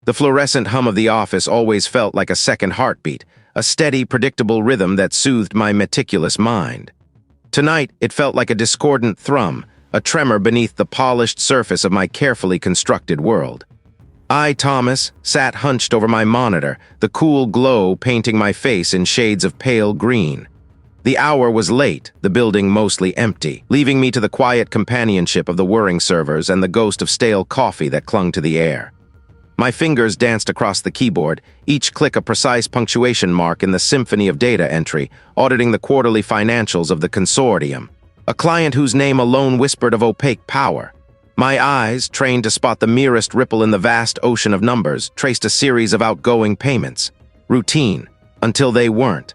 The fluorescent hum of the office always felt like a second heartbeat, a steady, predictable rhythm that soothed my meticulous mind. Tonight, it felt like a discordant thrum, a tremor beneath the polished surface of my carefully constructed world. I, Thomas, sat hunched over my monitor, the cool glow painting my face in shades of pale green. The hour was late, the building mostly empty, leaving me to the quiet companionship of the whirring servers and the ghost of stale coffee that clung to the air. My fingers danced across the keyboard, each click a precise punctuation mark in the symphony of data entry, auditing the quarterly financials of the consortium. A client whose name alone whispered of opaque power. My eyes, trained to spot the merest ripple in the vast ocean of numbers, traced a series of outgoing payments. Routine, until they weren't.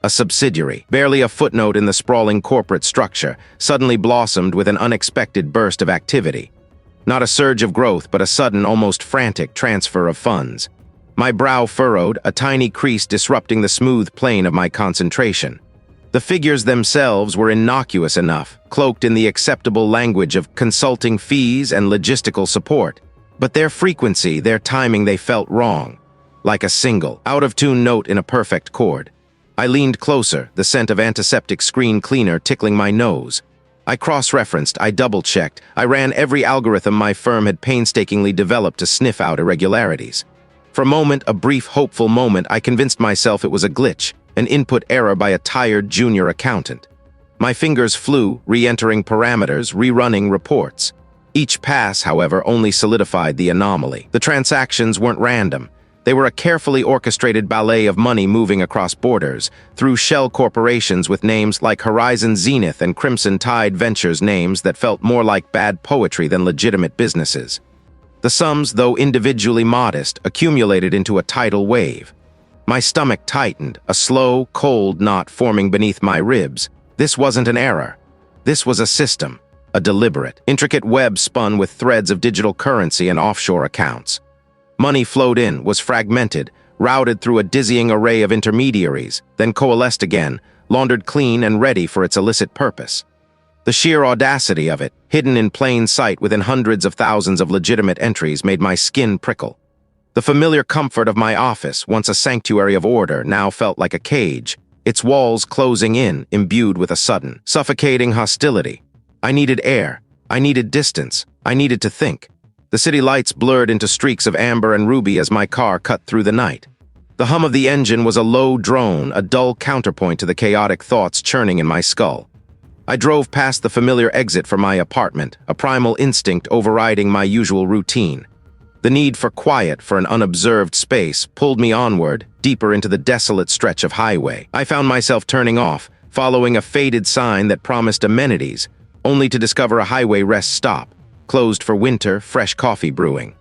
A subsidiary, barely a footnote in the sprawling corporate structure, suddenly blossomed with an unexpected burst of activity. Not a surge of growth, but a sudden, almost frantic transfer of funds. My brow furrowed, a tiny crease disrupting the smooth plane of my concentration. The figures themselves were innocuous enough, cloaked in the acceptable language of consulting fees and logistical support. But their frequency, their timing, they felt wrong. Like a single, out-of-tune note in a perfect chord. I leaned closer, the scent of antiseptic screen cleaner tickling my nose. I cross-referenced, I double-checked, I ran every algorithm my firm had painstakingly developed to sniff out irregularities. For a moment, a brief, hopeful moment, I convinced myself it was a glitch, an input error by a tired junior accountant. My fingers flew, re-entering parameters, rerunning reports. Each pass, however, only solidified the anomaly. The transactions weren't random. They were a carefully orchestrated ballet of money moving across borders, through shell corporations with names like Horizon Zenith and Crimson Tide Ventures, names that felt more like bad poetry than legitimate businesses. The sums, though individually modest, accumulated into a tidal wave. My stomach tightened, a slow, cold knot forming beneath my ribs. This wasn't an error. This was a system, a deliberate, intricate web spun with threads of digital currency and offshore accounts. Money flowed in, was fragmented, routed through a dizzying array of intermediaries, then coalesced again, laundered clean and ready for its illicit purpose. The sheer audacity of it, hidden in plain sight within hundreds of thousands of legitimate entries, made my skin prickle. The familiar comfort of my office, once a sanctuary of order, now felt like a cage, its walls closing in, imbued with a sudden, suffocating hostility. I needed air. I needed distance. I needed to think. The city lights blurred into streaks of amber and ruby as my car cut through the night. The hum of the engine was a low drone, a dull counterpoint to the chaotic thoughts churning in my skull. I drove past the familiar exit from my apartment, a primal instinct overriding my usual routine. The need for quiet, for an unobserved space, pulled me onward, deeper into the desolate stretch of highway. I found myself turning off, following a faded sign that promised amenities, only to discover a highway rest stop, closed for winter, fresh coffee brewing.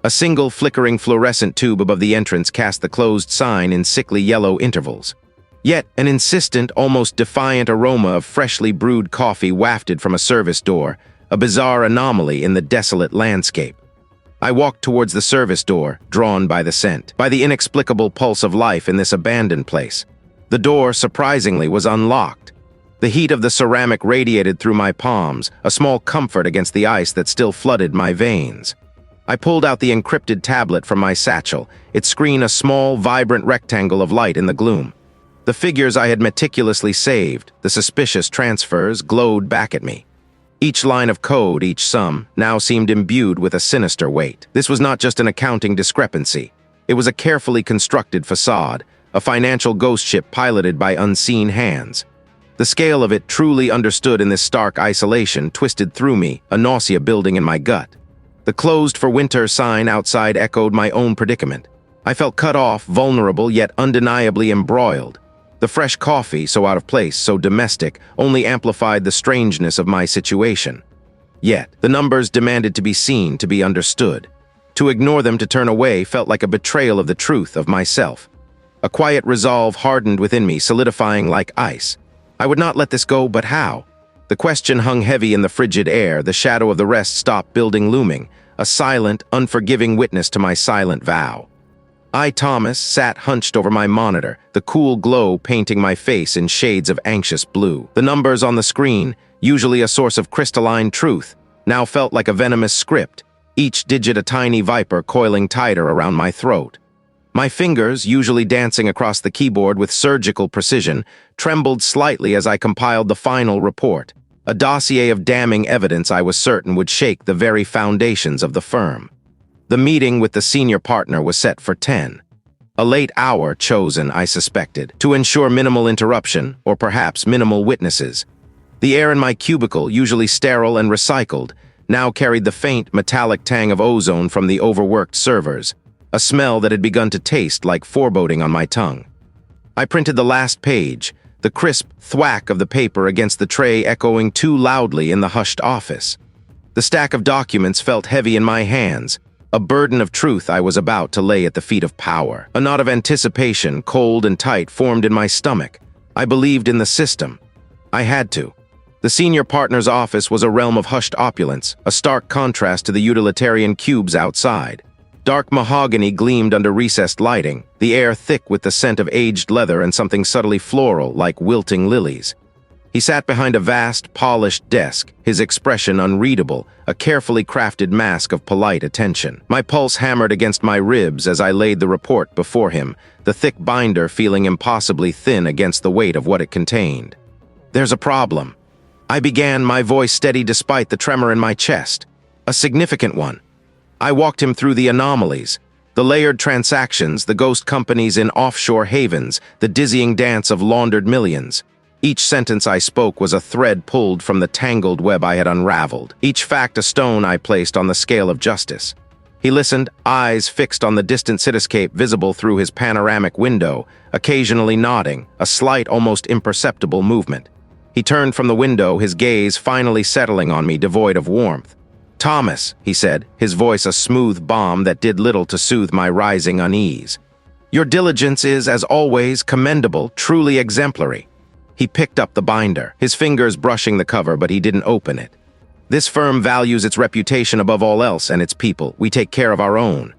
A single flickering fluorescent tube above the entrance cast the closed sign in sickly yellow intervals. Yet an insistent, almost defiant aroma of freshly brewed coffee wafted from a service door, a bizarre anomaly in the desolate landscape. I walked towards the service door, drawn by the scent, by the inexplicable pulse of life in this abandoned place. The door, surprisingly, was unlocked. The heat of the ceramic radiated through my palms, a small comfort against the ice that still flooded my veins. I pulled out the encrypted tablet from my satchel, its screen a small, vibrant rectangle of light in the gloom. The figures I had meticulously saved, the suspicious transfers, glowed back at me. Each line of code, each sum, now seemed imbued with a sinister weight. This was not just an accounting discrepancy. It was a carefully constructed facade, a financial ghost ship piloted by unseen hands. The scale of it, truly understood in this stark isolation, twisted through me, a nausea building in my gut. The closed for winter sign outside echoed my own predicament. I felt cut off, vulnerable, yet undeniably embroiled. The fresh coffee, so out of place, so domestic, only amplified the strangeness of my situation. Yet, the numbers demanded to be seen, to be understood. To ignore them, to turn away, felt like a betrayal of the truth of myself. A quiet resolve hardened within me, solidifying like ice. I would not let this go, but how? The question hung heavy in the frigid air, the shadow of the rest stop building looming, a silent, unforgiving witness to my silent vow. I, Thomas, sat hunched over my monitor, the cool glow painting my face in shades of anxious blue. The numbers on the screen, usually a source of crystalline truth, now felt like a venomous script, each digit a tiny viper coiling tighter around my throat. My fingers, usually dancing across the keyboard with surgical precision, trembled slightly as I compiled the final report, a dossier of damning evidence I was certain would shake the very foundations of the firm. The meeting with the senior partner was set for 10. A late hour chosen, I suspected, to ensure minimal interruption, or perhaps minimal witnesses. The air in my cubicle, usually sterile and recycled, now carried the faint, metallic tang of ozone from the overworked servers, a smell that had begun to taste like foreboding on my tongue. I printed the last page, the crisp thwack of the paper against the tray echoing too loudly in the hushed office. The stack of documents felt heavy in my hands, a burden of truth I was about to lay at the feet of power. A knot of anticipation, cold and tight, formed in my stomach. I believed in the system. I had to. The senior partner's office was a realm of hushed opulence, a stark contrast to the utilitarian cubes outside. Dark mahogany gleamed under recessed lighting, the air thick with the scent of aged leather and something subtly floral like wilting lilies. He sat behind a vast, polished desk, his expression unreadable, a carefully crafted mask of polite attention. My pulse hammered against my ribs as I laid the report before him, the thick binder feeling impossibly thin against the weight of what it contained. "There's a problem." I began, my voice steady despite the tremor in my chest. "A significant one." I walked him through the anomalies, the layered transactions, the ghost companies in offshore havens, the dizzying dance of laundered millions. Each sentence I spoke was a thread pulled from the tangled web I had unraveled, each fact a stone I placed on the scale of justice. He listened, eyes fixed on the distant cityscape visible through his panoramic window, occasionally nodding, a slight, almost imperceptible movement. He turned from the window, his gaze finally settling on me, devoid of warmth. "Thomas," he said, his voice a smooth balm that did little to soothe my rising unease. "Your diligence is, as always, commendable, truly exemplary." He picked up the binder, his fingers brushing the cover, but he didn't open it. "This firm values its reputation above all else and its people. We take care of our own."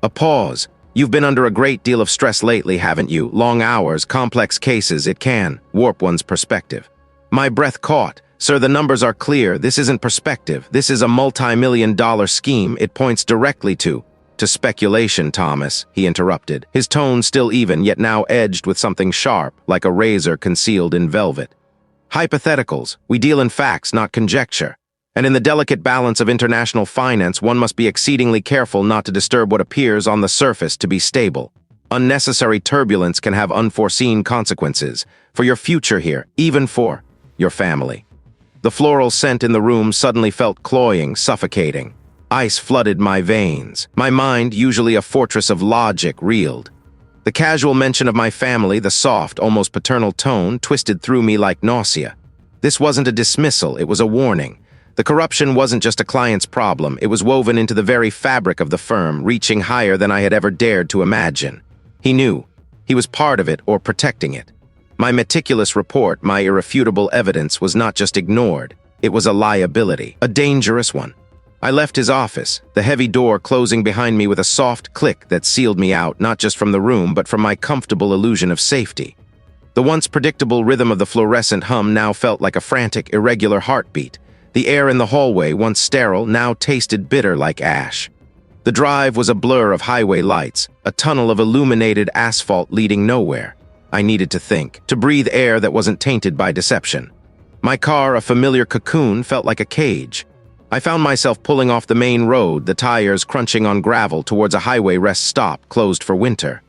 A pause. "You've been under a great deal of stress lately, haven't you? Long hours, complex cases, it can warp one's perspective." My breath caught. "Sir, the numbers are clear. This isn't perspective. This is a multi-million-dollar scheme. It points directly to speculation, Thomas," he interrupted, his tone still even, yet now edged with something sharp, like a razor concealed in velvet. "Hypotheticals. We deal in facts, not conjecture. And in the delicate balance of international finance, one must be exceedingly careful not to disturb what appears on the surface to be stable. Unnecessary turbulence can have unforeseen consequences, for your future here, even for your family." The floral scent in the room suddenly felt cloying, suffocating. Ice flooded my veins. My mind, usually a fortress of logic, reeled. The casual mention of my family, the soft, almost paternal tone, twisted through me like nausea. This wasn't a dismissal, it was a warning. The corruption wasn't just a client's problem, it was woven into the very fabric of the firm, reaching higher than I had ever dared to imagine. He knew. He was part of it, or protecting it. My meticulous report, my irrefutable evidence, was not just ignored. It was a liability, a dangerous one. I left his office, the heavy door closing behind me with a soft click that sealed me out, not just from the room, but from my comfortable illusion of safety. The once predictable rhythm of the fluorescent hum now felt like a frantic, irregular heartbeat. The air in the hallway, once sterile, now tasted bitter like ash. The drive was a blur of highway lights, a tunnel of illuminated asphalt leading nowhere. I needed to think, to breathe air that wasn't tainted by deception. My car, a familiar cocoon, felt like a cage. I found myself pulling off the main road, the tires crunching on gravel towards a highway rest stop closed for winter.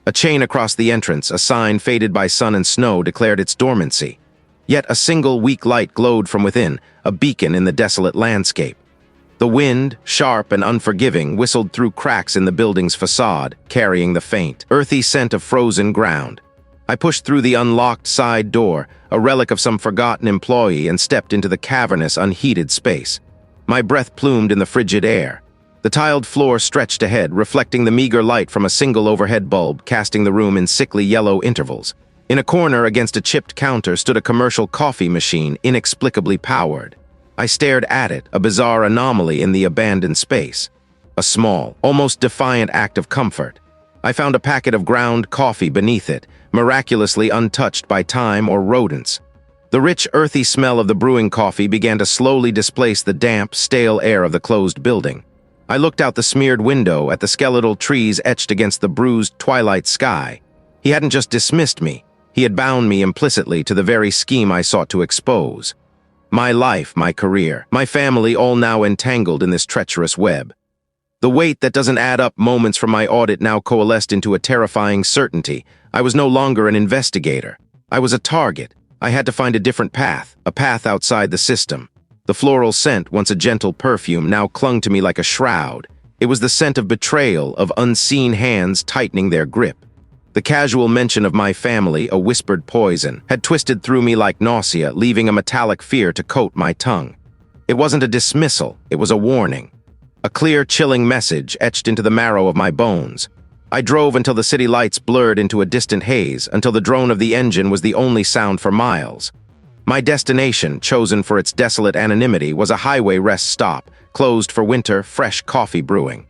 A chain across the entrance, a sign faded by sun and snow, declared its dormancy. Yet a single weak light glowed from within, a beacon in the desolate landscape. The wind, sharp and unforgiving, whistled through cracks in the building's facade, carrying the faint, earthy scent of frozen ground. I pushed through the unlocked side door, a relic of some forgotten employee, and stepped into the cavernous, unheated space. My breath plumed in the frigid air. The tiled floor stretched ahead, reflecting the meager light from a single overhead bulb, casting the room in sickly yellow intervals. In a corner against a chipped counter stood a commercial coffee machine, inexplicably powered. I stared at it, a bizarre anomaly in the abandoned space. A small, almost defiant act of comfort. I found a packet of ground coffee beneath it, miraculously untouched by time or rodents. The rich, earthy smell of the brewing coffee began to slowly displace the damp, stale air of the closed building. I looked out the smeared window at the skeletal trees etched against the bruised twilight sky. He hadn't just dismissed me, he had bound me implicitly to the very scheme I sought to expose. My life, my career, my family all now entangled in this treacherous web. The weight that doesn't add up moments from my audit now coalesced into a terrifying certainty. I was no longer an investigator. I was a target. I had to find a different path, a path outside the system. The floral scent, once a gentle perfume, now clung to me like a shroud. It was the scent of betrayal, of unseen hands tightening their grip. The casual mention of my family, a whispered poison, had twisted through me like nausea, leaving a metallic fear to coat my tongue. It wasn't a dismissal, it was a warning. A clear, chilling message etched into the marrow of my bones. I drove until the city lights blurred into a distant haze, until the drone of the engine was the only sound for miles. My destination, chosen for its desolate anonymity, was a highway rest stop, closed for winter, fresh coffee brewing.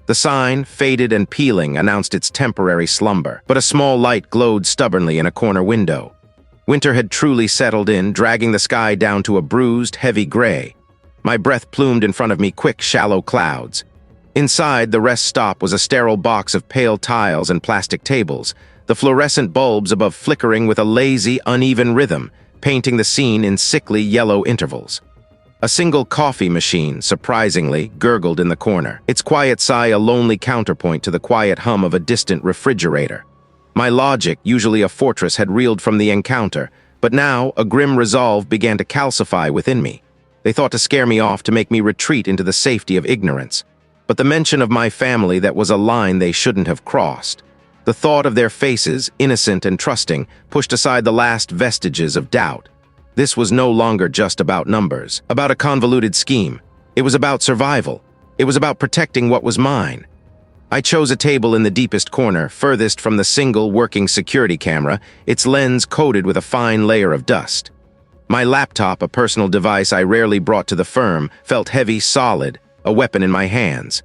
The sign, faded and peeling, announced its temporary slumber, but a small light glowed stubbornly in a corner window. Winter had truly settled in, dragging the sky down to a bruised, heavy gray. My breath plumed in front of me quick, shallow clouds. Inside, the rest stop was a sterile box of pale tiles and plastic tables, the fluorescent bulbs above flickering with a lazy, uneven rhythm, painting the scene in sickly yellow intervals. A single coffee machine, surprisingly, gurgled in the corner, its quiet sigh a lonely counterpoint to the quiet hum of a distant refrigerator. My logic, usually a fortress, had reeled from the encounter, but now a grim resolve began to calcify within me. They thought to scare me off, to make me retreat into the safety of ignorance. But the mention of my family, that was a line they shouldn't have crossed. The thought of their faces, innocent and trusting, pushed aside the last vestiges of doubt. This was no longer just about numbers, about a convoluted scheme. It was about survival. It was about protecting what was mine. I chose a table in the deepest corner, furthest from the single working security camera, its lens coated with a fine layer of dust. My laptop, a personal device I rarely brought to the firm, felt heavy, solid, a weapon in my hands.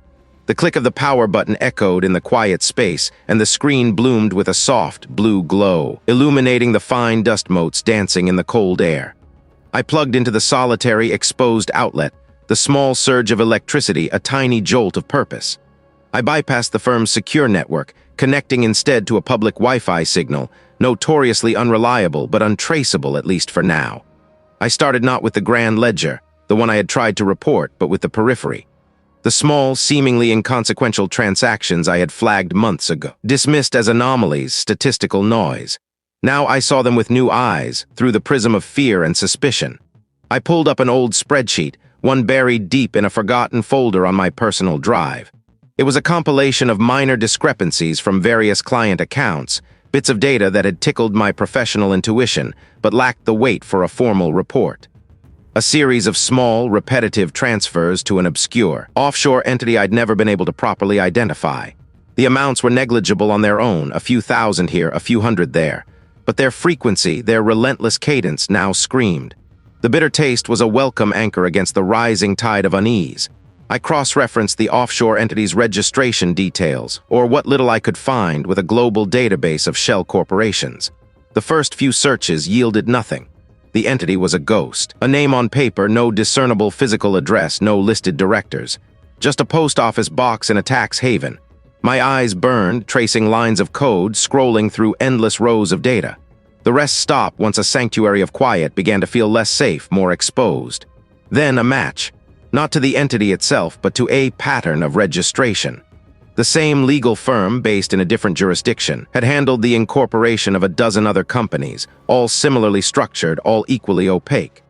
The click of the power button echoed in the quiet space, and the screen bloomed with a soft, blue glow, illuminating the fine dust motes dancing in the cold air. I plugged into the solitary, exposed outlet, the small surge of electricity, a tiny jolt of purpose. I bypassed the firm's secure network, connecting instead to a public Wi-Fi signal, notoriously unreliable but untraceable, at least for now. I started not with the grand ledger, the one I had tried to report, but with the periphery. The small, seemingly inconsequential transactions I had flagged months ago, dismissed as anomalies, statistical noise. Now I saw them with new eyes, through the prism of fear and suspicion. I pulled up an old spreadsheet, one buried deep in a forgotten folder on my personal drive. It was a compilation of minor discrepancies from various client accounts, bits of data that had tickled my professional intuition, but lacked the weight for a formal report. A series of small, repetitive transfers to an obscure, offshore entity I'd never been able to properly identify. The amounts were negligible on their own, a few thousand here, a few hundred there. But their frequency, their relentless cadence now screamed. The bitter taste was a welcome anchor against the rising tide of unease. I cross-referenced the offshore entity's registration details, or what little I could find, with a global database of shell corporations. The first few searches yielded nothing. The entity was a ghost. A name on paper, no discernible physical address, no listed directors. Just a post office box in a tax haven. My eyes burned, tracing lines of code, scrolling through endless rows of data. The rest stopped once a sanctuary of quiet began to feel less safe, more exposed. Then a match. Not to the entity itself, but to a pattern of registration. The same legal firm, based in a different jurisdiction, had handled the incorporation of a dozen other companies, all similarly structured, all equally opaque.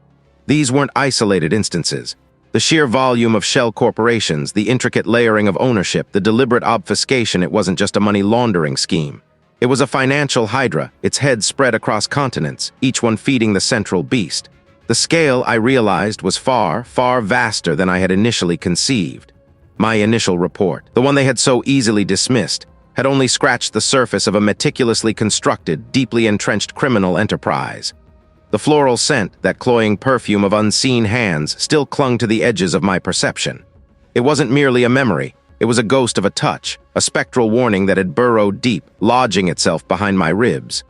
These weren't isolated instances. The sheer volume of shell corporations, the intricate layering of ownership, the deliberate obfuscation, it wasn't just a money laundering scheme. It was a financial hydra, its head spread across continents, each one feeding the central beast. The scale, I realized, was far, far vaster than I had initially conceived. My initial report, the one they had so easily dismissed, had only scratched the surface of a meticulously constructed, deeply entrenched criminal enterprise. The floral scent, that cloying perfume of unseen hands, still clung to the edges of my perception. It wasn't merely a memory, it was a ghost of a touch, a spectral warning that had burrowed deep, lodging itself behind my ribs.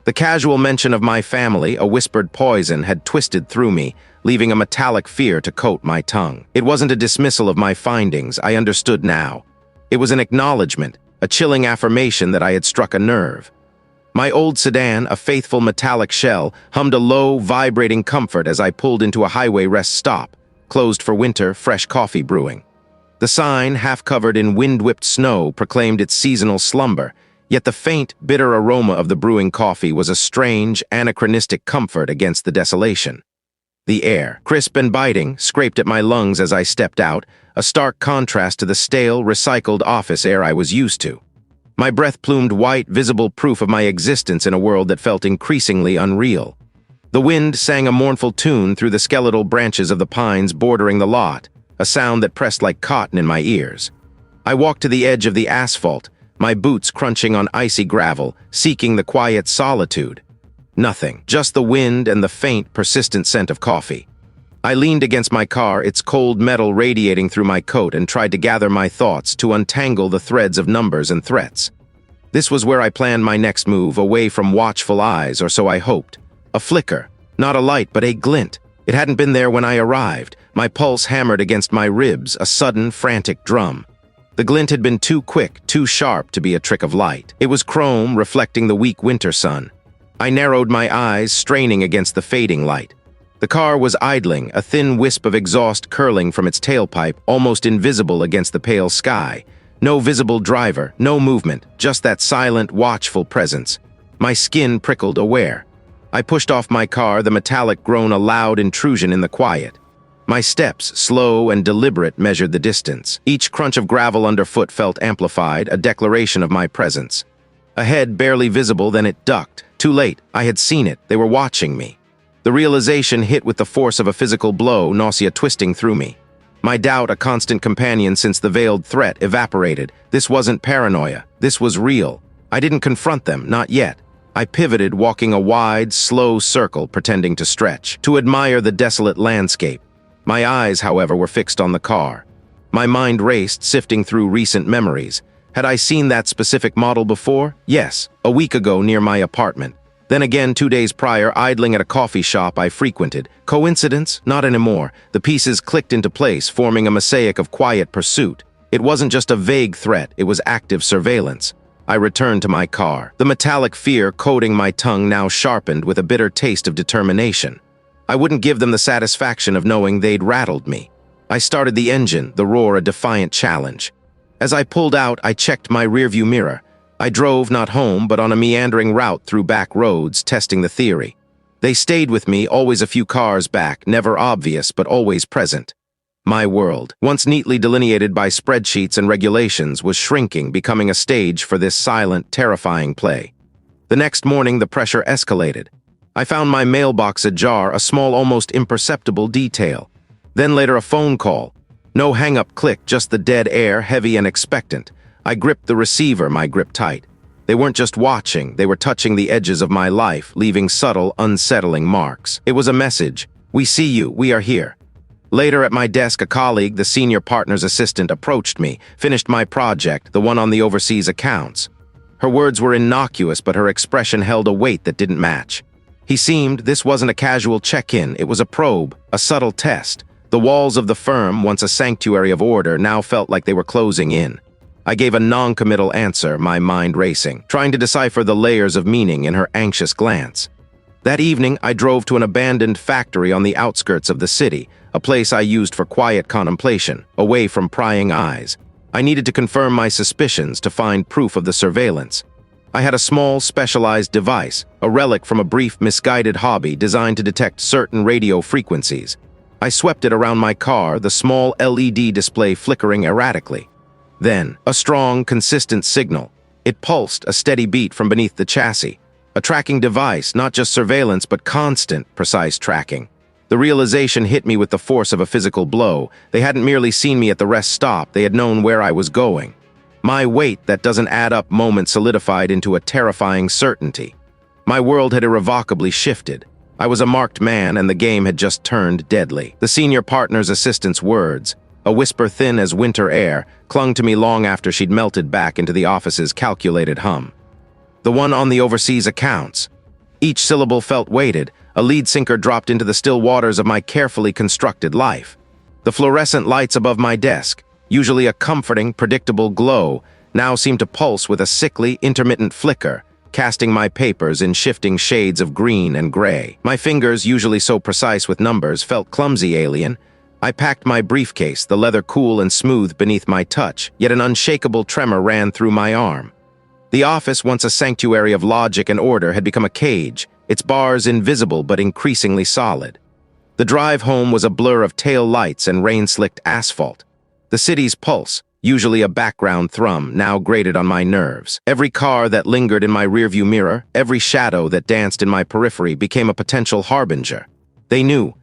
The casual mention of my family, a whispered poison, had twisted through me, leaving a metallic fear to coat my tongue. It wasn't a dismissal of my findings, I understood now. It was an acknowledgement, a chilling affirmation that I had struck a nerve. My old sedan, a faithful metallic shell, hummed a low, vibrating comfort as I pulled into a highway rest stop, closed for winter, fresh coffee brewing. The sign, half covered in wind-whipped snow, proclaimed its seasonal slumber, yet the faint, bitter aroma of the brewing coffee was a strange, anachronistic comfort against the desolation. The air, crisp and biting, scraped at my lungs as I stepped out, a stark contrast to the stale, recycled office air I was used to. My breath plumed white, visible proof of my existence in a world that felt increasingly unreal. The wind sang a mournful tune through the skeletal branches of the pines bordering the lot, a sound that pressed like cotton in my ears. I walked to the edge of the asphalt, my boots crunching on icy gravel, seeking the quiet solitude. Nothing, just the wind and the faint, persistent scent of coffee. I leaned against my car, its cold metal radiating through my coat, and tried to gather my thoughts, to untangle the threads of numbers and threats. This was where I planned my next move, away from watchful eyes, or so I hoped. A flicker, not a light, but a glint. It hadn't been there when I arrived. My pulse hammered against my ribs, a sudden, frantic drum. The glint had been too quick, too sharp to be a trick of light. It was chrome, reflecting the weak winter sun. I narrowed my eyes, straining against the fading light. The car was idling, a thin wisp of exhaust curling from its tailpipe, almost invisible against the pale sky. No visible driver, no movement, just that silent, watchful presence. My skin prickled, aware. I pushed off my car, the metallic groan a loud intrusion in the quiet. My steps, slow and deliberate, measured the distance. Each crunch of gravel underfoot felt amplified, a declaration of my presence. A head barely visible, then it ducked. Too late, I had seen it, they were watching me. The realization hit with the force of a physical blow, nausea twisting through me. My doubt, a constant companion since the veiled threat, evaporated. This wasn't paranoia, this was real. I didn't confront them, not yet. I pivoted, walking a wide, slow circle, pretending to stretch, to admire the desolate landscape. My eyes, however, were fixed on the car. My mind raced, sifting through recent memories. Had I seen that specific model before? Yes, a week ago near my apartment. Then again 2 days prior, idling at a coffee shop I frequented. Coincidence? Not anymore. The pieces clicked into place, forming a mosaic of quiet pursuit. It wasn't just a vague threat, it was active surveillance. I returned to my car, the metallic fear coating my tongue now sharpened with a bitter taste of determination. I wouldn't give them the satisfaction of knowing they'd rattled me. I started the engine, the roar a defiant challenge. As I pulled out, I checked my rearview mirror. I drove not home, but on a meandering route through back roads, testing the theory. They stayed with me, always a few cars back, never obvious, but always present. My world, once neatly delineated by spreadsheets and regulations, was shrinking, becoming a stage for this silent, terrifying play. The next morning, the pressure escalated. I found my mailbox ajar, a small, almost imperceptible detail. Then later a phone call. No hang-up click, just the dead air, heavy and expectant. I gripped the receiver, my grip tight. They weren't just watching, they were touching the edges of my life, leaving subtle, unsettling marks. It was a message. We see you, we are here. Later at my desk, a colleague, the senior partner's assistant, approached me, finished my project, the one on the overseas accounts. Her words were innocuous, but her expression held a weight that didn't match. This wasn't a casual check-in, it was a probe, a subtle test. The walls of the firm, once a sanctuary of order, now felt like they were closing in. I gave a non-committal answer, my mind racing, trying to decipher the layers of meaning in her anxious glance. That evening, I drove to an abandoned factory on the outskirts of the city, a place I used for quiet contemplation, away from prying eyes. I needed to confirm my suspicions, to find proof of the surveillance. I had a small, specialized device, a relic from a brief, misguided hobby designed to detect certain radio frequencies. I swept it around my car, the small LED display flickering erratically. Then, a strong, consistent signal. It pulsed, a steady beat from beneath the chassis. A tracking device, not just surveillance, but constant, precise tracking. The realization hit me with the force of a physical blow. They hadn't merely seen me at the rest stop, they had known where I was going. My weight that doesn't add up moment solidified into a terrifying certainty. My world had irrevocably shifted. I was a marked man, and the game had just turned deadly. The senior partner's assistant's words, a whisper thin as winter air, clung to me long after she'd melted back into the office's calculated hum. The one on the overseas accounts. Each syllable felt weighted, a lead sinker dropped into the still waters of my carefully constructed life. The fluorescent lights above my desk, usually a comforting, predictable glow, now seemed to pulse with a sickly, intermittent flicker, casting my papers in shifting shades of green and gray. My fingers, usually so precise with numbers, felt clumsy alien. I packed my briefcase, the leather cool and smooth beneath my touch, yet an unshakable tremor ran through my arm. The office, once a sanctuary of logic and order, had become a cage, its bars invisible but increasingly solid. The drive home was a blur of tail lights and rain-slicked asphalt. The city's pulse, usually a background thrum, now grated on my nerves. Every car that lingered in my rearview mirror, every shadow that danced in my periphery became a potential harbinger. They knew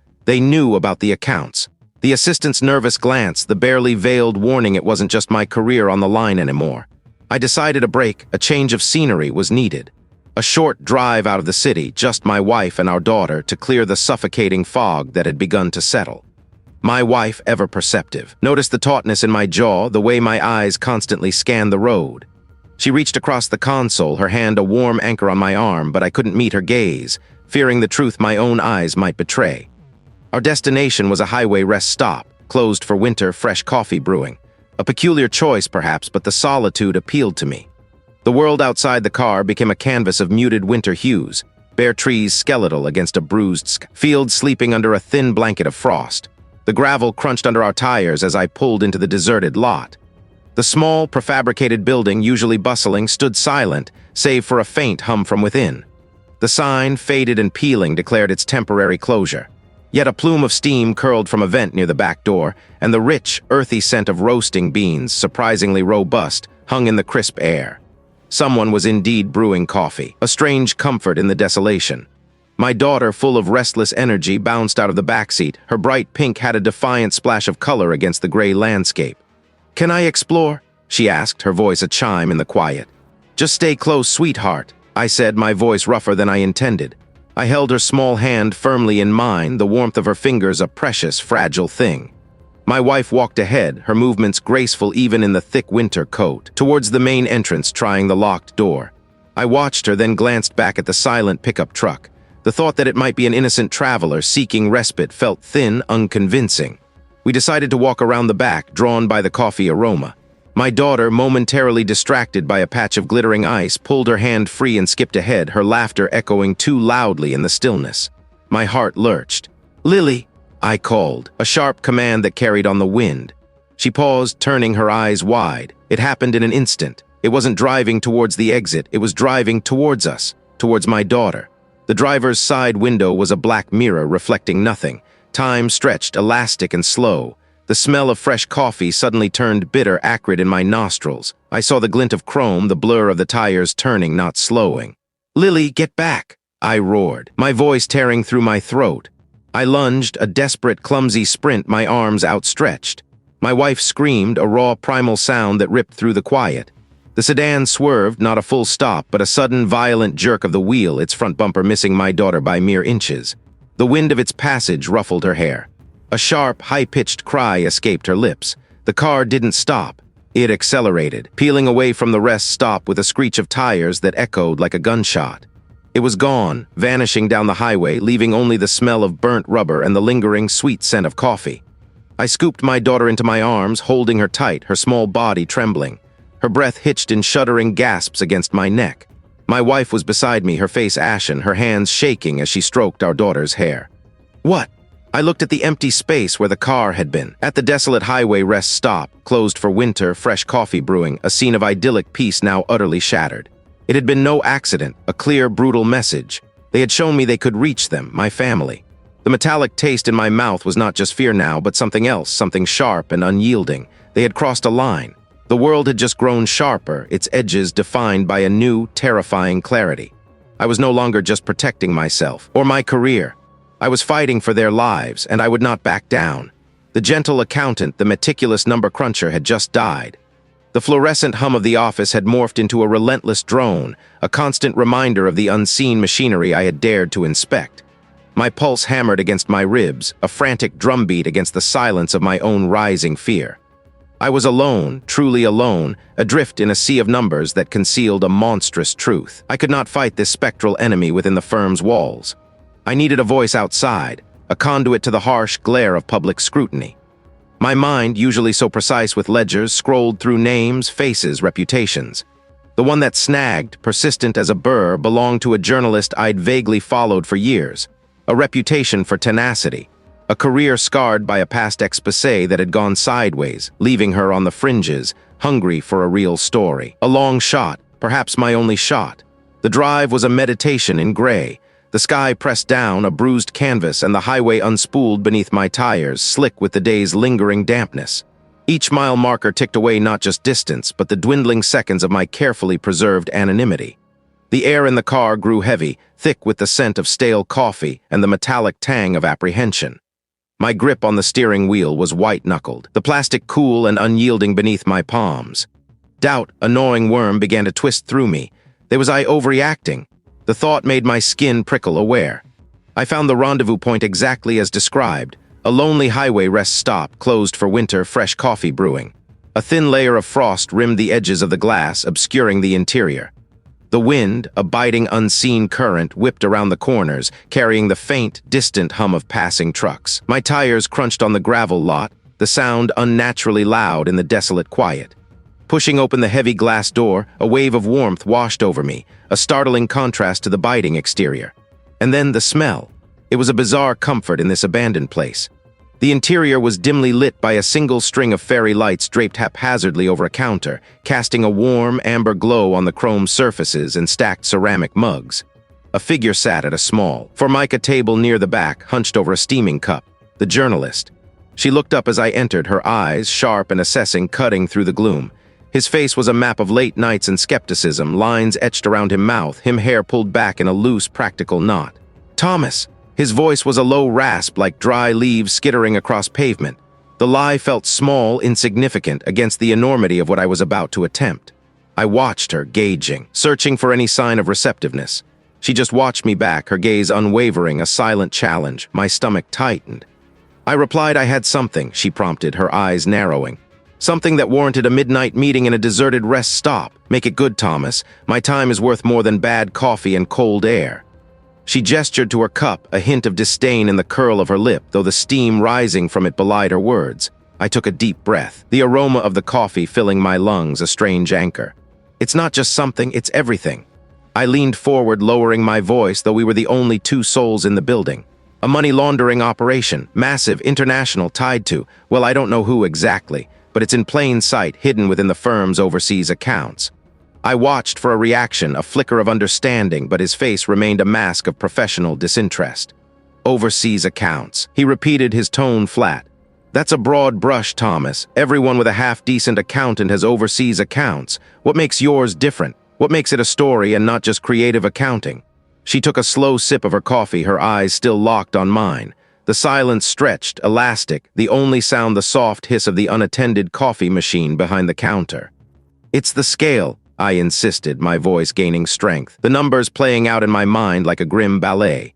about the accounts. The assistant's nervous glance, the barely veiled warning it wasn't just my career on the line anymore. I decided a break, a change of scenery was needed. A short drive out of the city, just my wife and our daughter, to clear the suffocating fog that had begun to settle. My wife, ever perceptive, noticed the tautness in my jaw, the way my eyes constantly scanned the road. She reached across the console, her hand a warm anchor on my arm, but I couldn't meet her gaze, fearing the truth my own eyes might betray. Our destination was a highway rest stop, closed for winter fresh coffee brewing. A peculiar choice, perhaps, but the solitude appealed to me. The world outside the car became a canvas of muted winter hues, bare trees skeletal against a bruised field sleeping under a thin blanket of frost. The gravel crunched under our tires as I pulled into the deserted lot. The small, prefabricated building, usually bustling, stood silent, save for a faint hum from within. The sign, faded and peeling, declared its temporary closure. Yet a plume of steam curled from a vent near the back door, and the rich, earthy scent of roasting beans, surprisingly robust, hung in the crisp air. Someone was indeed brewing coffee, a strange comfort in the desolation. My daughter, full of restless energy, bounced out of the backseat. Her bright pink had a defiant splash of color against the gray landscape. "Can I explore?" she asked, her voice a chime in the quiet. "Just stay close, sweetheart," I said, my voice rougher than I intended. I held her small hand firmly in mine, the warmth of her fingers a precious, fragile thing. My wife walked ahead, her movements graceful even in the thick winter coat, towards the main entrance, trying the locked door. I watched her, then glanced back at the silent pickup truck. The thought that it might be an innocent traveler seeking respite felt thin, unconvincing. We decided to walk around the back, drawn by the coffee aroma. My daughter, momentarily distracted by a patch of glittering ice, pulled her hand free and skipped ahead, her laughter echoing too loudly in the stillness. My heart lurched. "Lily," I called, a sharp command that carried on the wind. She paused, turning her eyes wide. It happened in an instant. It wasn't driving towards the exit, it was driving towards us, towards my daughter. The driver's side window was a black mirror reflecting nothing. Time stretched, elastic and slow. The smell of fresh coffee suddenly turned bitter, acrid in my nostrils. I saw the glint of chrome, the blur of the tires turning, not slowing. "Lily, get back!" I roared, my voice tearing through my throat. I lunged, a desperate, clumsy sprint, my arms outstretched. My wife screamed, a raw, primal sound that ripped through the quiet. The sedan swerved, not a full stop, but a sudden, violent jerk of the wheel, its front bumper missing my daughter by mere inches. The wind of its passage ruffled her hair. A sharp, high-pitched cry escaped her lips. The car didn't stop. It accelerated, peeling away from the rest stop with a screech of tires that echoed like a gunshot. It was gone, vanishing down the highway, leaving only the smell of burnt rubber and the lingering, sweet scent of coffee. I scooped my daughter into my arms, holding her tight, her small body trembling. Her breath hitched in shuddering gasps against my neck. My wife was beside me, her face ashen, her hands shaking as she stroked our daughter's hair. "What?" I looked at the empty space where the car had been. At the desolate highway rest stop, closed for winter, fresh coffee brewing, a scene of idyllic peace now utterly shattered. It had been no accident, a clear, brutal message. They had shown me they could reach them, my family. The metallic taste in my mouth was not just fear now, but something else, something sharp and unyielding. They had crossed a line. The world had just grown sharper, its edges defined by a new, terrifying clarity. I was no longer just protecting myself, or my career. I was fighting for their lives, and I would not back down. The gentle accountant, the meticulous number cruncher, had just died. The fluorescent hum of the office had morphed into a relentless drone, a constant reminder of the unseen machinery I had dared to inspect. My pulse hammered against my ribs, a frantic drumbeat against the silence of my own rising fear. I was alone, truly alone, adrift in a sea of numbers that concealed a monstrous truth. I could not fight this spectral enemy within the firm's walls. I needed a voice outside, a conduit to the harsh glare of public scrutiny. My mind, usually so precise with ledgers, scrolled through names, faces, reputations. The one that snagged, persistent as a burr, belonged to a journalist I'd vaguely followed for years, a reputation for tenacity, a career scarred by a past exposé that had gone sideways, leaving her on the fringes, hungry for a real story. A long shot, perhaps my only shot. The drive was a meditation in gray, the sky pressed down, a bruised canvas, and the highway unspooled beneath my tires, slick with the day's lingering dampness. Each mile marker ticked away not just distance, but the dwindling seconds of my carefully preserved anonymity. The air in the car grew heavy, thick with the scent of stale coffee and the metallic tang of apprehension. My grip on the steering wheel was white-knuckled, the plastic cool and unyielding beneath my palms. Doubt, a gnawing worm, began to twist through me. Was I overreacting? The thought made my skin prickle aware. I found the rendezvous point exactly as described, a lonely highway rest stop closed for winter, fresh coffee brewing. A thin layer of frost rimmed the edges of the glass, obscuring the interior. The wind, a biting unseen current, whipped around the corners, carrying the faint, distant hum of passing trucks. My tires crunched on the gravel lot, the sound unnaturally loud in the desolate quiet. Pushing open the heavy glass door, a wave of warmth washed over me, a startling contrast to the biting exterior. And then the smell. It was a bizarre comfort in this abandoned place. The interior was dimly lit by a single string of fairy lights draped haphazardly over a counter, casting a warm, amber glow on the chrome surfaces and stacked ceramic mugs. A figure sat at a small, formica table near the back, hunched over a steaming cup. The journalist. She looked up as I entered, her eyes, sharp and assessing, cutting through the gloom. His face was a map of late nights and skepticism, lines etched around his mouth, his hair pulled back in a loose, practical knot. "Thomas!" His voice was a low rasp like dry leaves skittering across pavement. The lie felt small, insignificant against the enormity of what I was about to attempt. I watched her, gauging, searching for any sign of receptiveness. She just watched me back, her gaze unwavering, a silent challenge. My stomach tightened. I replied I had something, she prompted, her eyes narrowing. Something that warranted a midnight meeting in a deserted rest stop. "Make it good, Thomas. My time is worth more than bad coffee and cold air." She gestured to her cup, a hint of disdain in the curl of her lip, though the steam rising from it belied her words. I took a deep breath, the aroma of the coffee filling my lungs, a strange anchor. "It's not just something, it's everything." I leaned forward, lowering my voice, though we were the only two souls in the building. "A money laundering operation, massive, international, tied to, well, I don't know who exactly, but it's in plain sight, hidden within the firm's overseas accounts." I watched for a reaction, a flicker of understanding, but his face remained a mask of professional disinterest. "Overseas accounts," he repeated, his tone flat. "That's a broad brush, Thomas. Everyone with a half-decent accountant has overseas accounts. What makes yours different? What makes it a story and not just creative accounting?" She took a slow sip of her coffee, her eyes still locked on mine. The silence stretched, elastic, the only sound the soft hiss of the unattended coffee machine behind the counter. "It's the scale," I insisted, my voice gaining strength, the numbers playing out in my mind like a grim ballet.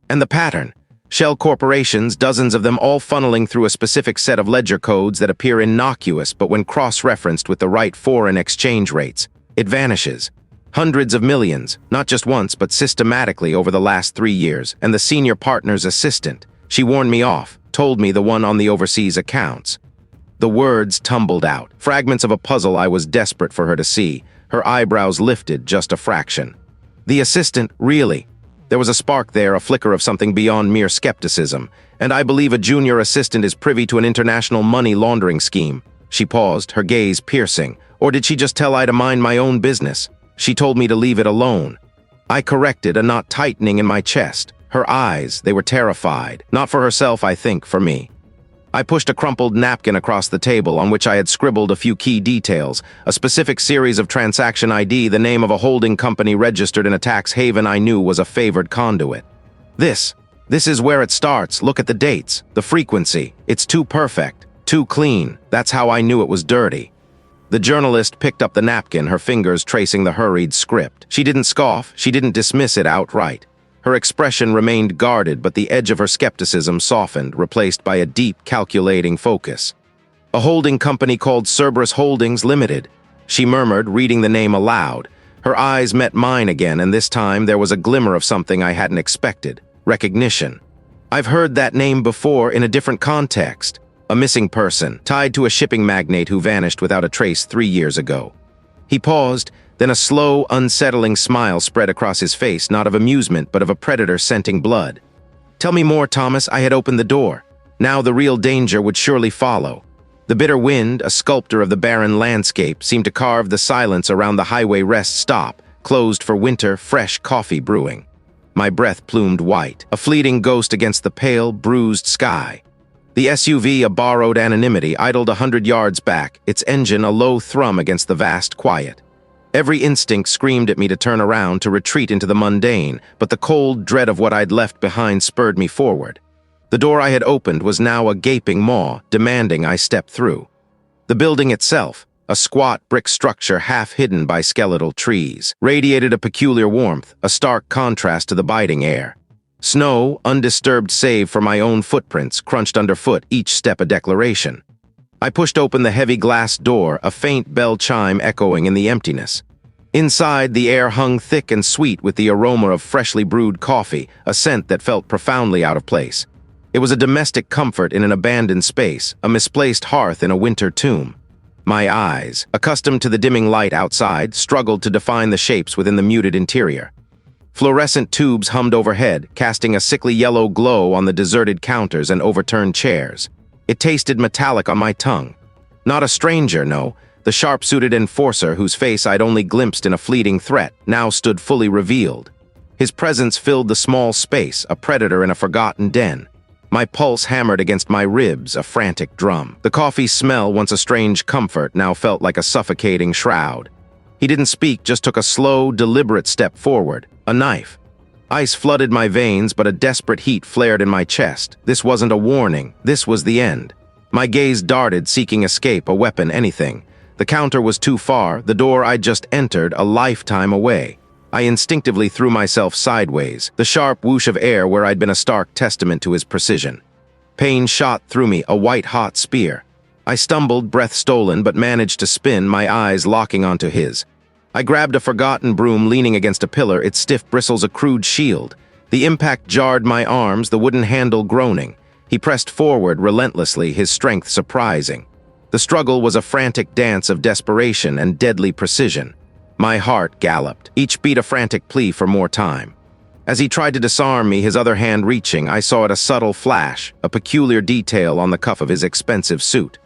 "And the pattern. Shell corporations, dozens of them, all funneling through a specific set of ledger codes that appear innocuous, but when cross-referenced with the right foreign exchange rates, it vanishes. Hundreds of millions, not just once, but systematically over the last 3 years, and the senior partner's assistant. She warned me off, told me the one on the overseas accounts." The words tumbled out, fragments of a puzzle I was desperate for her to see. Her eyebrows lifted just a fraction. "The assistant, really?" There was a spark there, a flicker of something beyond mere skepticism. "And I believe a junior assistant is privy to an international money laundering scheme." She paused, her gaze piercing. "Or did she just tell I to mind my own business? She told me to leave it alone." I corrected, a knot tightening in my chest. Her eyes, they were terrified. Not for herself, I think, for me. I pushed a crumpled napkin across the table on which I had scribbled a few key details, a specific series of transaction ID, the name of a holding company registered in a tax haven I knew was a favored conduit. This is where it starts. Look at the dates, the frequency. It's too perfect, too clean. That's how I knew it was dirty." The journalist picked up the napkin, her fingers tracing the hurried script. She didn't scoff, she didn't dismiss it outright. Her expression remained guarded, but the edge of her skepticism softened, replaced by a deep, calculating focus. A holding company called Cerberus Holdings Limited. She murmured, reading the name aloud. Her eyes met mine again, and this time there was a glimmer of something I hadn't expected. Recognition. I've heard that name before in a different context. A missing person, tied to a shipping magnate who vanished without a trace 3 years ago. He paused, then a slow, unsettling smile spread across his face, not of amusement, but of a predator scenting blood. Tell me more, Thomas. I had opened the door. Now the real danger would surely follow. The bitter wind, a sculptor of the barren landscape, seemed to carve the silence around the highway rest stop, closed for winter, fresh coffee brewing. My breath plumed white, a fleeting ghost against the pale, bruised sky. The SUV, a borrowed anonymity, idled 100 yards back, its engine a low thrum against the vast quiet. Every instinct screamed at me to turn around, to retreat into the mundane, but the cold dread of what I'd left behind spurred me forward. The door I had opened was now a gaping maw, demanding I step through. The building itself, a squat brick structure half hidden by skeletal trees, radiated a peculiar warmth, a stark contrast to the biting air. Snow, undisturbed save for my own footprints, crunched underfoot, each step a declaration. I pushed open the heavy glass door, a faint bell chime echoing in the emptiness. Inside, the air hung thick and sweet with the aroma of freshly brewed coffee, a scent that felt profoundly out of place. It was a domestic comfort in an abandoned space, a misplaced hearth in a winter tomb. My eyes, accustomed to the dimming light outside, struggled to define the shapes within the muted interior. Fluorescent tubes hummed overhead, casting a sickly yellow glow on the deserted counters and overturned chairs. It tasted metallic on my tongue. Not a stranger, no. The sharp-suited enforcer whose face I'd only glimpsed in a fleeting threat now stood fully revealed. His presence filled the small space, a predator in a forgotten den. My pulse hammered against my ribs, a frantic drum. The coffee smell, once a strange comfort, now felt like a suffocating shroud. He didn't speak, just took a slow, deliberate step forward. A knife. Ice flooded my veins, but a desperate heat flared in my chest. This wasn't a warning. This was the end. My gaze darted, seeking escape, a weapon, anything. The counter was too far, the door I'd just entered a lifetime away. I instinctively threw myself sideways, the sharp whoosh of air where I'd been a stark testament to his precision. Pain shot through me, a white-hot spear. I stumbled, breath stolen, but managed to spin, my eyes locking onto his. I grabbed a forgotten broom leaning against a pillar, its stiff bristles a crude shield. The impact jarred my arms, the wooden handle groaning. He pressed forward relentlessly, his strength surprising. The struggle was a frantic dance of desperation and deadly precision. My heart galloped, each beat a frantic plea for more time. As he tried to disarm me, his other hand reaching, I saw it a subtle flash, a peculiar detail on the cuff of his expensive suit.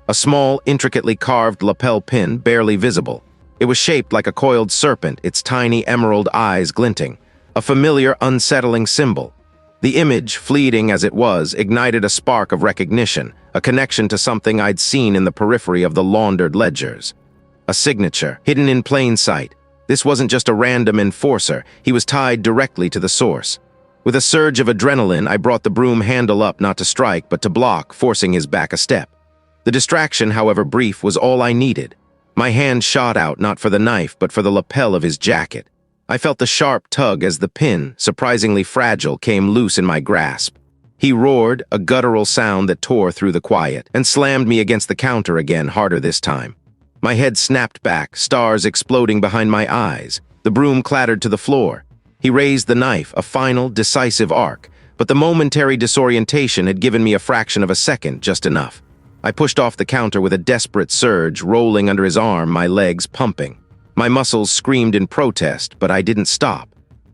A small, intricately carved lapel pin, barely visible. It was shaped like a coiled serpent, its tiny emerald eyes glinting. A familiar, unsettling symbol. The image, fleeting as it was, ignited a spark of recognition, a connection to something I'd seen in the periphery of the laundered ledgers. A signature, hidden in plain sight. This wasn't just a random enforcer, he was tied directly to the source. With a surge of adrenaline, I brought the broom handle up not to strike, but to block, forcing his back a step. The distraction, however brief, was all I needed. My hand shot out, not for the knife, but for the lapel of his jacket. I felt the sharp tug as the pin, surprisingly fragile, came loose in my grasp. He roared, a guttural sound that tore through the quiet, and slammed me against the counter again, harder this time. My head snapped back, stars exploding behind my eyes. The broom clattered to the floor. He raised the knife, a final, decisive arc, but the momentary disorientation had given me a fraction of a second, just enough. I pushed off the counter with a desperate surge, rolling under his arm, my legs pumping. My muscles screamed in protest, but I didn't stop.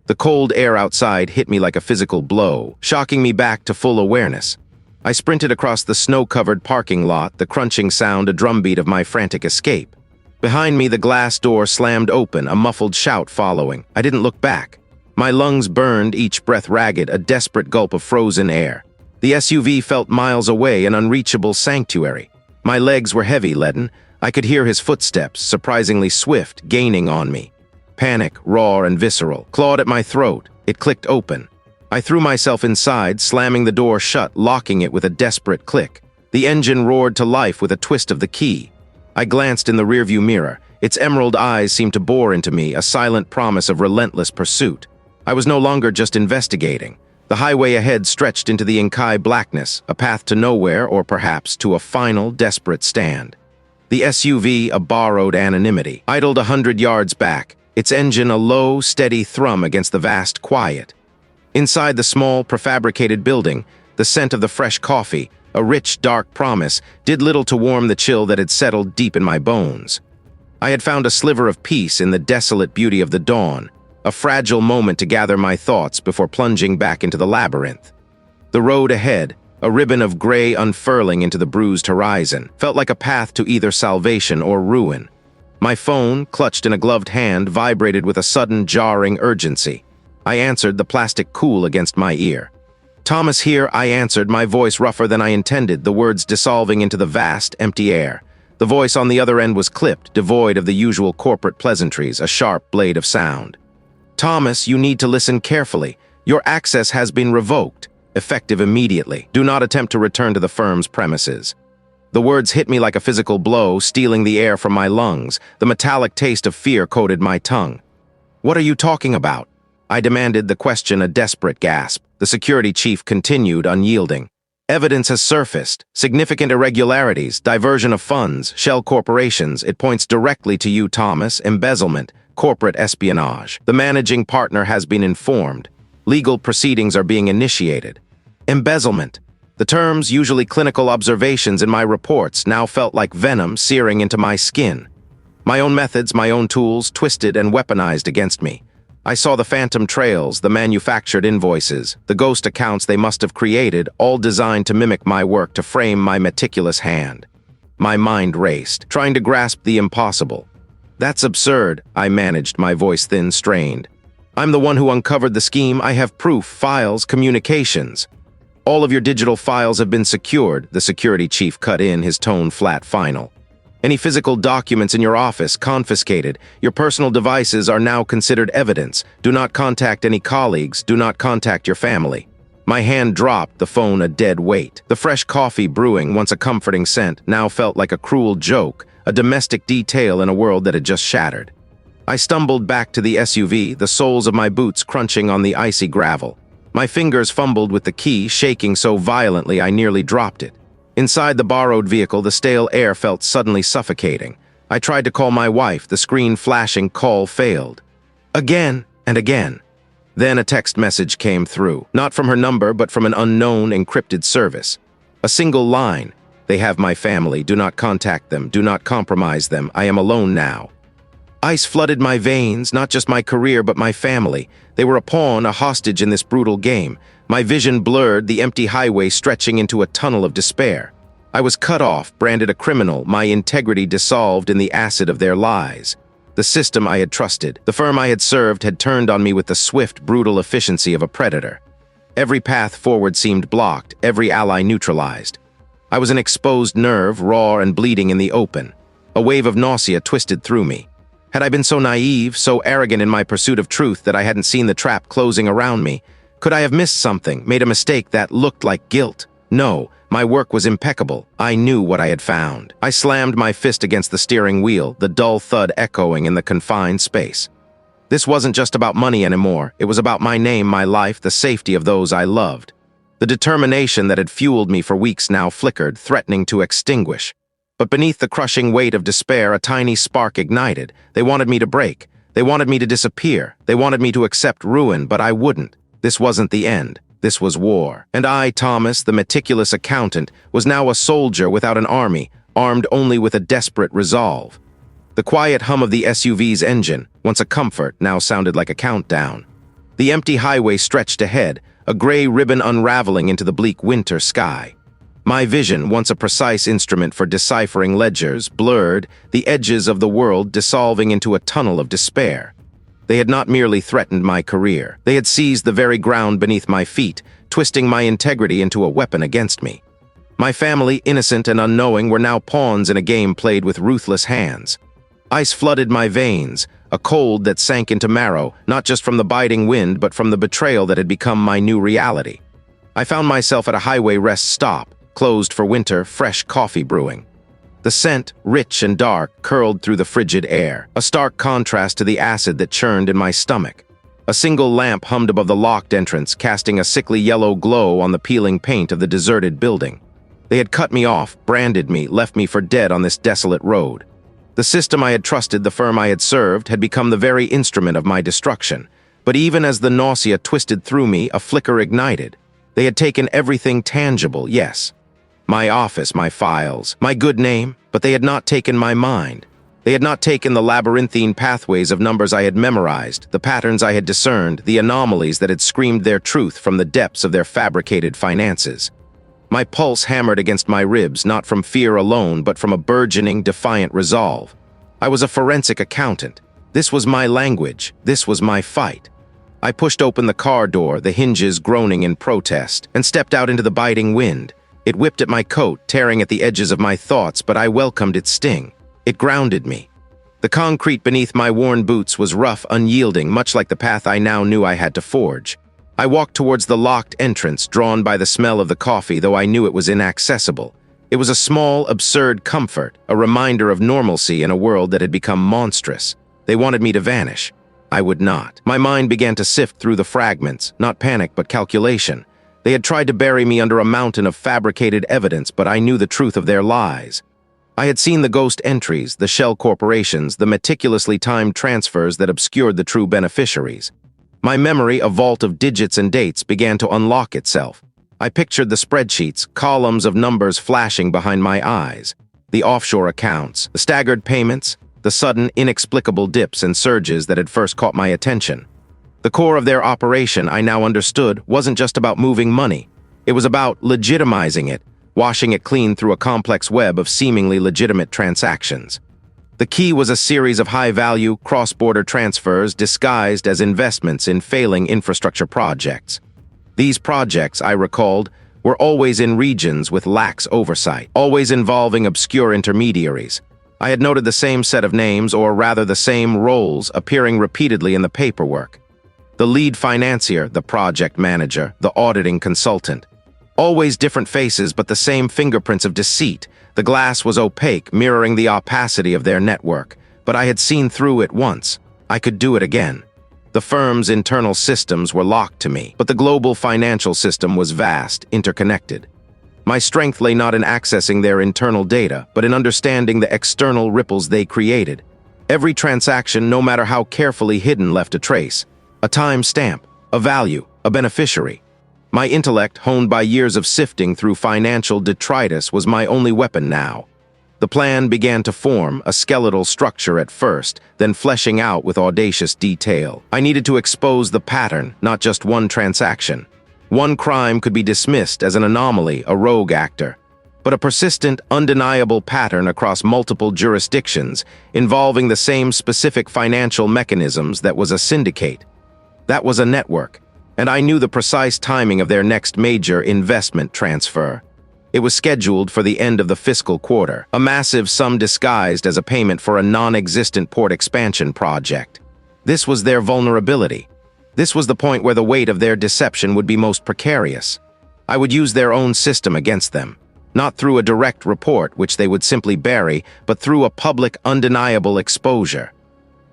The cold air outside hit me like a physical blow, shocking me back to full awareness. I sprinted across the snow-covered parking lot, the crunching sound a drumbeat of my frantic escape. Behind me, the glass door slammed open, a muffled shout following. I didn't look back. My lungs burned, each breath ragged, a desperate gulp of frozen air. The SUV felt miles away, an unreachable sanctuary. My legs were heavy, leaden. I could hear his footsteps, surprisingly swift, gaining on me. Panic, raw and visceral, clawed at my throat. It clicked open. I threw myself inside, slamming the door shut, locking it with a desperate click. The engine roared to life with a twist of the key. I glanced in the rearview mirror. Its emerald eyes seemed to bore into me, a silent promise of relentless pursuit. I was no longer just investigating. The highway ahead stretched into the Inkai blackness, a path to nowhere or perhaps to a final, desperate stand. The SUV, a borrowed anonymity, idled 100 yards back, its engine a low, steady thrum against the vast quiet. Inside the small, prefabricated building, the scent of the fresh coffee, a rich, dark promise, did little to warm the chill that had settled deep in my bones. I had found a sliver of peace in the desolate beauty of the dawn, a fragile moment to gather my thoughts before plunging back into the labyrinth. The road ahead, a ribbon of gray unfurling into the bruised horizon, felt like a path to either salvation or ruin. My phone, clutched in a gloved hand, vibrated with a sudden, jarring urgency. I answered, the plastic cool against my ear. "Thomas here," I answered, my voice rougher than I intended, the words dissolving into the vast, empty air. The voice on the other end was clipped, devoid of the usual corporate pleasantries, a sharp blade of sound. "Thomas, you need to listen carefully. Your access has been revoked. Effective immediately. Do not attempt to return to the firm's premises." The words hit me like a physical blow, stealing the air from my lungs. The metallic taste of fear coated my tongue. "What are you talking about?" I demanded, the question a desperate gasp. The security chief continued, unyielding. "Evidence has surfaced. Significant irregularities, diversion of funds, shell corporations. It points directly to you, Thomas. Embezzlement, corporate espionage. The managing partner has been informed. Legal proceedings are being initiated." Embezzlement. The terms, usually clinical observations in my reports, now felt like venom searing into my skin. My own methods, my own tools, twisted and weaponized against me. I saw the phantom trails, the manufactured invoices, the ghost accounts they must have created, all designed to mimic my work, to frame my meticulous hand. My mind raced, trying to grasp the impossible. "That's absurd," I managed, my voice thin, strained. "I'm the one who uncovered the scheme. I have proof, files, communications." "All of your digital files have been secured," the security chief cut in, his tone flat, final. "Any physical documents in your office confiscated. Your personal devices are now considered evidence. Do not contact any colleagues. Do not contact your family." My hand dropped, the phone a dead weight. The fresh coffee brewing, once a comforting scent, now felt like a cruel joke, a domestic detail in a world that had just shattered. I stumbled back to the SUV, the soles of my boots crunching on the icy gravel. My fingers fumbled with the key, shaking so violently I nearly dropped it. Inside the borrowed vehicle, the stale air felt suddenly suffocating. I tried to call my wife. The screen flashing call failed. Again and again. Then a text message came through, not from her number, but from an unknown encrypted service. A single line. "They have my family. Do not contact them. Do not compromise them. I am alone now." Ice flooded my veins, not just my career, but my family. They were a pawn, a hostage in this brutal game. My vision blurred, the empty highway stretching into a tunnel of despair. I was cut off, branded a criminal, my integrity dissolved in the acid of their lies. The system I had trusted, the firm I had served, had turned on me with the swift, brutal efficiency of a predator. Every path forward seemed blocked, every ally neutralized. I was an exposed nerve, raw and bleeding in the open. A wave of nausea twisted through me. Had I been so naive, so arrogant in my pursuit of truth that I hadn't seen the trap closing around me? Could I have missed something, made a mistake that looked like guilt? No, my work was impeccable. I knew what I had found. I slammed my fist against the steering wheel, the dull thud echoing in the confined space. This wasn't just about money anymore. It was about my name, my life, the safety of those I loved. The determination that had fueled me for weeks now flickered, threatening to extinguish. But beneath the crushing weight of despair, a tiny spark ignited. They wanted me to break. They wanted me to disappear. They wanted me to accept ruin, but I wouldn't. This wasn't the end. This was war. And I, Thomas, the meticulous accountant, was now a soldier without an army, armed only with a desperate resolve. The quiet hum of the SUV's engine, once a comfort, now sounded like a countdown. The empty highway stretched ahead, a gray ribbon unraveling into the bleak winter sky. My vision, once a precise instrument for deciphering ledgers, blurred, the edges of the world dissolving into a tunnel of despair. They had not merely threatened my career. They had seized the very ground beneath my feet, twisting my integrity into a weapon against me. My family, innocent and unknowing, were now pawns in a game played with ruthless hands. Ice flooded my veins, a cold that sank into marrow, not just from the biting wind, but from the betrayal that had become my new reality. I found myself at a highway rest stop, closed for winter, fresh coffee brewing. The scent, rich and dark, curled through the frigid air, a stark contrast to the acid that churned in my stomach. A single lamp hummed above the locked entrance, casting a sickly yellow glow on the peeling paint of the deserted building. They had cut me off, branded me, left me for dead on this desolate road. The system I had trusted, the firm I had served, had become the very instrument of my destruction. But even as the nausea twisted through me, a flicker ignited. They had taken everything tangible, yes. My office, my files, my good name, but they had not taken my mind. They had not taken the labyrinthine pathways of numbers I had memorized, the patterns I had discerned, the anomalies that had screamed their truth from the depths of their fabricated finances. My pulse hammered against my ribs, not from fear alone, but from a burgeoning, defiant resolve. I was a forensic accountant. This was my language. This was my fight. I pushed open the car door, the hinges groaning in protest, and stepped out into the biting wind. It whipped at my coat, tearing at the edges of my thoughts, but I welcomed its sting. It grounded me. The concrete beneath my worn boots was rough, unyielding, much like the path I now knew I had to forge. I walked towards the locked entrance, drawn by the smell of the coffee, though I knew it was inaccessible. It was a small, absurd comfort, a reminder of normalcy in a world that had become monstrous. They wanted me to vanish. I would not. My mind began to sift through the fragments, not panic but calculation. They had tried to bury me under a mountain of fabricated evidence, but I knew the truth of their lies. I had seen the ghost entries, the shell corporations, the meticulously timed transfers that obscured the true beneficiaries. My memory, a vault of digits and dates, began to unlock itself. I pictured the spreadsheets, columns of numbers flashing behind my eyes, the offshore accounts, the staggered payments, the sudden, inexplicable dips and surges that had first caught my attention. The core of their operation, I now understood, wasn't just about moving money. It was about legitimizing it, washing it clean through a complex web of seemingly legitimate transactions. The key was a series of high-value, cross-border transfers disguised as investments in failing infrastructure projects. These projects, I recalled, were always in regions with lax oversight, always involving obscure intermediaries. I had noted the same set of names, or rather the same roles, appearing repeatedly in the paperwork. The lead financier, the project manager, the auditing consultant. Always different faces, but the same fingerprints of deceit. The glass was opaque, mirroring the opacity of their network, but I had seen through it once. I could do it again. The firm's internal systems were locked to me, but the global financial system was vast, interconnected. My strength lay not in accessing their internal data, but in understanding the external ripples they created. Every transaction, no matter how carefully hidden, left a trace. A time stamp, a value, a beneficiary. My intellect, honed by years of sifting through financial detritus, was my only weapon now. The plan began to form, a skeletal structure at first, then fleshing out with audacious detail. I needed to expose the pattern, not just one transaction. One crime could be dismissed as an anomaly, a rogue actor, but a persistent, undeniable pattern across multiple jurisdictions, involving the same specific financial mechanisms that was a syndicate. That was a network, and I knew the precise timing of their next major investment transfer. It was scheduled for the end of the fiscal quarter, a massive sum disguised as a payment for a non-existent port expansion project. This was their vulnerability. This was the point where the weight of their deception would be most precarious. I would use their own system against them, not through a direct report, which they would simply bury, but through a public, undeniable exposure.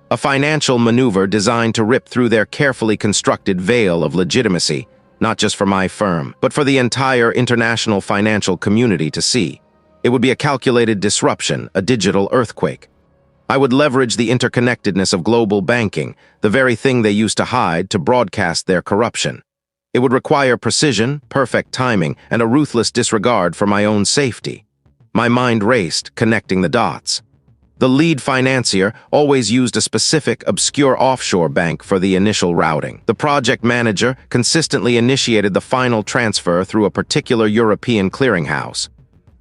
A financial maneuver designed to rip through their carefully constructed veil of legitimacy, not just for my firm, but for the entire international financial community to see. It would be a calculated disruption, a digital earthquake. I would leverage the interconnectedness of global banking, the very thing they used to hide, to broadcast their corruption. It would require precision, perfect timing, and a ruthless disregard for my own safety. My mind raced, connecting the dots. The lead financier always used a specific, obscure offshore bank for the initial routing. The project manager consistently initiated the final transfer through a particular European clearinghouse.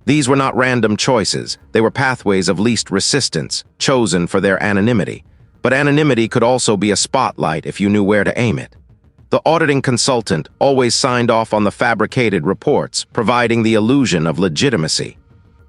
These were not random choices, they were pathways of least resistance, chosen for their anonymity. But anonymity could also be a spotlight if you knew where to aim it. The auditing consultant always signed off on the fabricated reports, providing the illusion of legitimacy.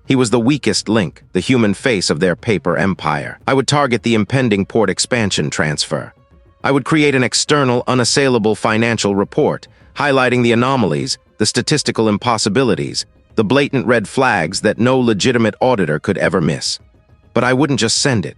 He was the weakest link, the human face of their paper empire. I would target the impending port expansion transfer. I would create an external, unassailable financial report, highlighting the anomalies, the statistical impossibilities, the blatant red flags that no legitimate auditor could ever miss. But I wouldn't just send it.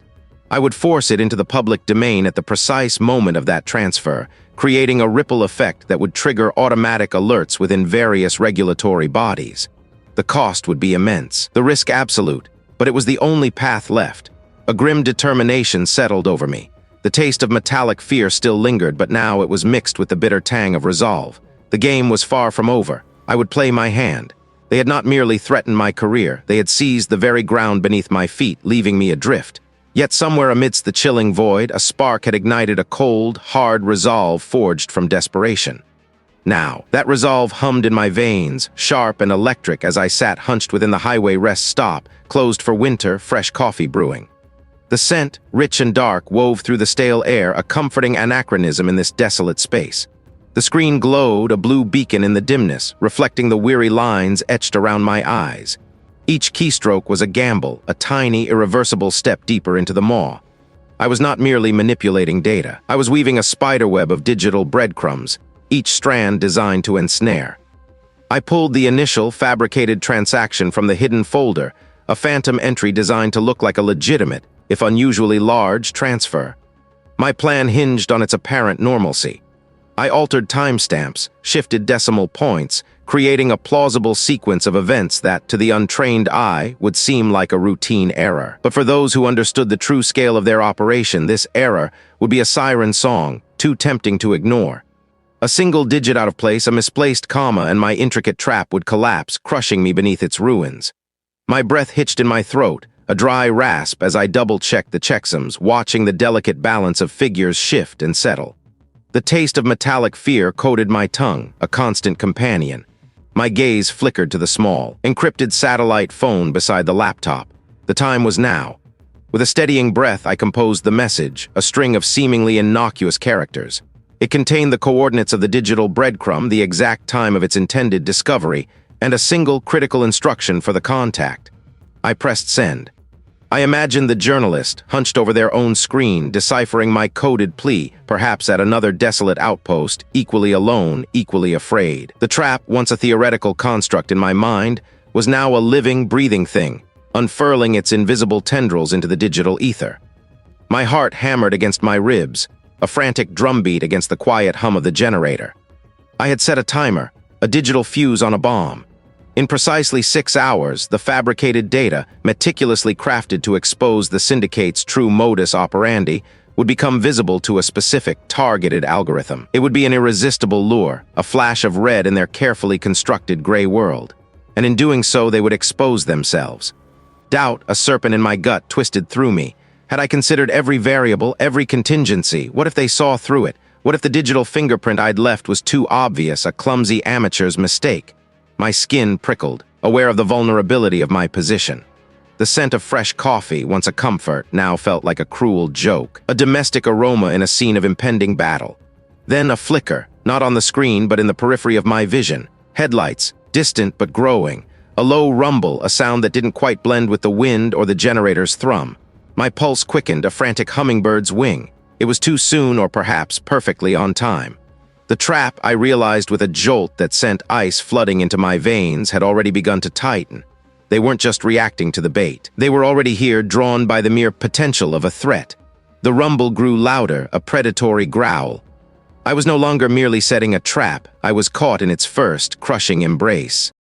I would force it into the public domain at the precise moment of that transfer, creating a ripple effect that would trigger automatic alerts within various regulatory bodies. The cost would be immense, the risk absolute, but it was the only path left. A grim determination settled over me. The taste of metallic fear still lingered, but now it was mixed with the bitter tang of resolve. The game was far from over. I would play my hand. They had not merely threatened my career, they had seized the very ground beneath my feet, leaving me adrift. Yet somewhere amidst the chilling void, a spark had ignited a cold, hard resolve forged from desperation. Now, that resolve hummed in my veins, sharp and electric as I sat hunched within the highway rest stop, closed for winter, fresh coffee brewing. The scent, rich and dark, wove through the stale air, a comforting anachronism in this desolate space. The screen glowed, a blue beacon in the dimness, reflecting the weary lines etched around my eyes. Each keystroke was a gamble, a tiny, irreversible step deeper into the maw. I was not merely manipulating data. I was weaving a spiderweb of digital breadcrumbs, each strand designed to ensnare. I pulled the initial, fabricated transaction from the hidden folder, a phantom entry designed to look like a legitimate, if unusually large, transfer. My plan hinged on its apparent normalcy. I altered timestamps, shifted decimal points, creating a plausible sequence of events that, to the untrained eye, would seem like a routine error. But for those who understood the true scale of their operation, this error would be a siren song, too tempting to ignore. A single digit out of place, a misplaced comma, and my intricate trap would collapse, crushing me beneath its ruins. My breath hitched in my throat, a dry rasp as I double-checked the checksums, watching the delicate balance of figures shift and settle. The taste of metallic fear coated my tongue, a constant companion. My gaze flickered to the small, encrypted satellite phone beside the laptop. The time was now. With a steadying breath, I composed the message, a string of seemingly innocuous characters. It contained the coordinates of the digital breadcrumb, the exact time of its intended discovery, and a single critical instruction for the contact. I pressed send. I imagined the journalist, hunched over their own screen, deciphering my coded plea, perhaps at another desolate outpost, equally alone, equally afraid. The trap, once a theoretical construct in my mind, was now a living, breathing thing, unfurling its invisible tendrils into the digital ether. My heart hammered against my ribs, a frantic drumbeat against the quiet hum of the generator. I had set a timer, a digital fuse on a bomb. In precisely 6 hours, the fabricated data, meticulously crafted to expose the syndicate's true modus operandi, would become visible to a specific, targeted algorithm. It would be an irresistible lure, a flash of red in their carefully constructed gray world. And in doing so, they would expose themselves. Doubt, a serpent in my gut, twisted through me. Had I considered every variable, every contingency? What if they saw through it? What if the digital fingerprint I'd left was too obvious, a clumsy amateur's mistake? My skin prickled, aware of the vulnerability of my position. The scent of fresh coffee, once a comfort, now felt like a cruel joke, a domestic aroma in a scene of impending battle. Then a flicker, not on the screen but in the periphery of my vision. Headlights, distant but growing. A low rumble, a sound that didn't quite blend with the wind or the generator's thrum. My pulse quickened, a frantic hummingbird's wing. It was too soon or perhaps perfectly on time. The trap, I realized with a jolt that sent ice flooding into my veins, had already begun to tighten. They weren't just reacting to the bait. They were already here, drawn by the mere potential of a threat. The rumble grew louder, a predatory growl. I was no longer merely setting a trap. I was caught in its first, crushing embrace.